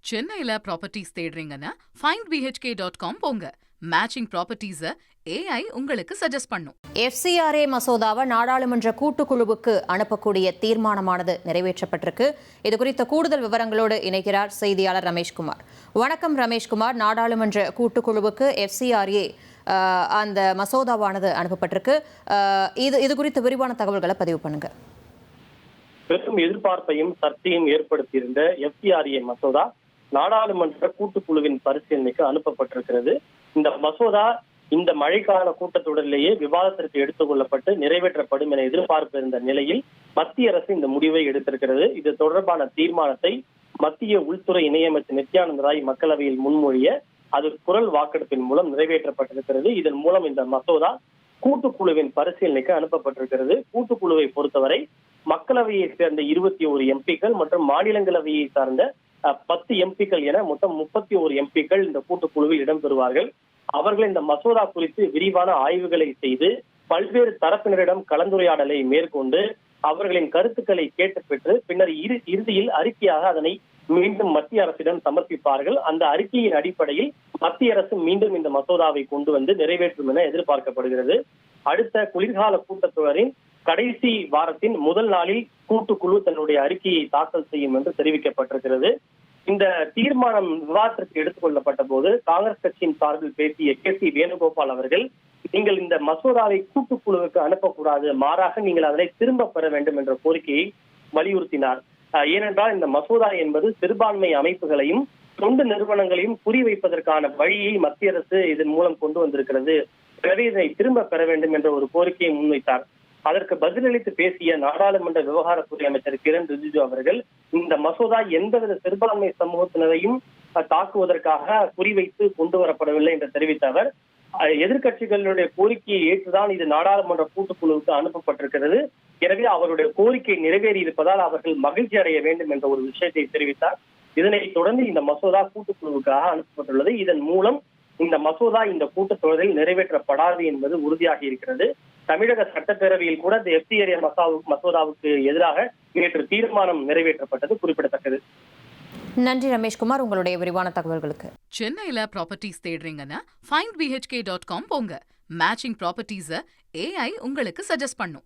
சென்னையில properties தேடுறீங்கன்னா findbhk.com போங்க. Matching ப்ராப்பர்ட்டிஸை AI உங்களுக்கு சஜஸ்ட் பண்ணும். FCRA மசோதாவை நாடாளுமன்ற கூட்டுக்குழுவுக்கு அனுப்பக்கூடிய தீர்மானமானது நிறைவேற்றப்பட்டிருக்கு. இது குறித்த கூடுதல் விவரங்களோடு இணைக்கிறார் செய்தியாளர் ரமேஷ்குமார். வணக்கம் ரமேஷ்குமார். நாடாளுமன்ற கூட்டுக்குழுவுக்கு FCRA அந்த மசோதாவானது அனுப்பப்பட்டிருக்கு. இது குறித்த விரிவான தகவல்களை பதிவு பண்ணுங்க. பெரும் எதிர்பார்ப்பையும் சர்ச்சையும் ஏற்படுத்தியிருந்த FCRA மசோதா நாடாளுமன்ற கூட்டுக்குழுவின் பரிசீலனைக்கு அனுப்பப்பட்டிருக்கிறது. இந்த மசோதா இந்த மழைக்கால கூட்டத்தொடரிலேயே விவாதத்திற்கு எடுத்துக் கொள்ளப்பட்டு நிறைவேற்றப்படும் என எதிர்பார்ப்பு இருந்த நிலையில் மத்திய அரசு இந்த முடிவை எடுத்திருக்கிறது. இது தொடர்பான தீர்மானத்தை மத்திய உள்துறை இணையமைச்சர் நித்யானந்த ராய் மக்களவையில் முன்மொழிய அது குரல் வாக்கெடுப்பின் மூலம் நிறைவேற்றப்பட்டிருக்கிறது. இதன் மூலம் இந்த மசோதா கூட்டுக்குழுவின் பரிசீலனைக்கு அனுப்பப்பட்டிருக்கிறது. கூட்டுக்குழுவை பொறுத்தவரை மக்களவையை சேர்ந்த 21 எம்பிக்கள் மற்றும் மாநிலங்களவையை சார்ந்த 10 எம்பிக்கள் என மொத்தம் 31 எம்பிக்கள் இந்த கூட்டுக்குழுவில் இடம்பெறுவார்கள். அவர்கள் இந்த மசோதா குறித்து விரிவான ஆய்வுகளை செய்து பல்வேறு தரப்பினரிடம் கலந்துரையாடலை மேற்கொண்டு அவர்களின் கருத்துக்களை கேட்டு பெற்று பின்னர் இறுதியில் அறிக்கையாக அதனை மீண்டும் மத்திய அரசிடம் சமர்ப்பிப்பார்கள். அந்த அறிக்கையின் அடிப்படையில் மத்திய அரசு மீண்டும் இந்த மசோதாவை கொண்டு வந்து நிறைவேற்றும் என எதிர்பார்க்கப்படுகிறது. அடுத்த குளிர்கால கூட்டத்தொடரின் கடைசி வாரத்தின் முதல் நாளில் கூட்டுக்குழு தன்னுடைய அறிக்கையை தாக்கல் செய்யும் என்று தெரிவிக்கப்பட்டிருக்கிறது. இந்த தீர்மானம் விவாதத்திற்கு எடுத்துக் கொள்ளப்பட்ட போது காங்கிரஸ் கட்சியின் சார்பில் பேசிய KC வேணுகோபால் அவர்கள், நீங்கள் இந்த மசோதாவை கூட்டுக்குழுவுக்கு அனுப்பக்கூடாது, மாறாக நீங்கள் அதனை திரும்ப பெற வேண்டும் என்ற கோரிக்கையை வலியுறுத்தினார். ஏனென்றால் இந்த மசோதா என்பது சிறுபான்மை அமைப்புகளையும் தொண்டு நிறுவனங்களையும் குறிவைப்பதற்கான வழியை மத்திய அரசு இதன் மூலம் கொண்டு வந்திருக்கிறது. எனவே இதனை திரும்ப பெற வேண்டும் என்ற ஒரு கோரிக்கையை முன்வைத்தார். அதற்கு பதிலளித்து பேசிய நாடாளுமன்ற விவகாரத்துறை அமைச்சர் கிரண் ரிஜிஜு அவர்கள், இந்த மசோதா எந்தவித சிறுபான்மை சமூகத்தினரையும் தாக்குவதற்காக குறிவைத்து கொண்டு வரப்படவில்லை என்று தெரிவித்த அவர், எதிர்கட்சிகளுடைய கோரிக்கையை ஏற்றுதான் இது நாடாளுமன்ற கூட்டுக்குழுவுக்கு அனுப்பப்பட்டிருக்கிறது. எனவே அவருடைய கோரிக்கை நிறைவேறி இருப்பதால் அவர்கள் மகிழ்ச்சி அடைய வேண்டும் என்ற ஒரு விஷயத்தை தெரிவித்தார். இதனைத் தொடர்ந்து இந்த மசோதா கூட்டுக்குழுவுக்காக அனுப்பப்பட்டுள்ளது. இதன் மூலம் இந்த மசோதா இந்த கூட்டத்தொடரில் நிறைவேற்றப்படாது என்பது உறுதியாகி இருக்கிறது. தமிழக சட்டப்பேரவையில் கூட இந்த FCRA மசோதாவுக்கு எதிராக நேற்று தீர்மானம் நிறைவேற்றப்பட்டது குறிப்பிடத்தக்கது. நன்றி ரமேஷ்குமார், உங்களுடைய விரிவான தகவல்களுக்கு. சென்னையில ப்ராப்பர்ட்டிஸ் தேடுறீங்கன்னா findbhk.com போங்க. மேட்சிங் ப்ராப்பர்ட்டிஸை AI உங்களுக்கு சஜஸ்ட் பண்ணும்.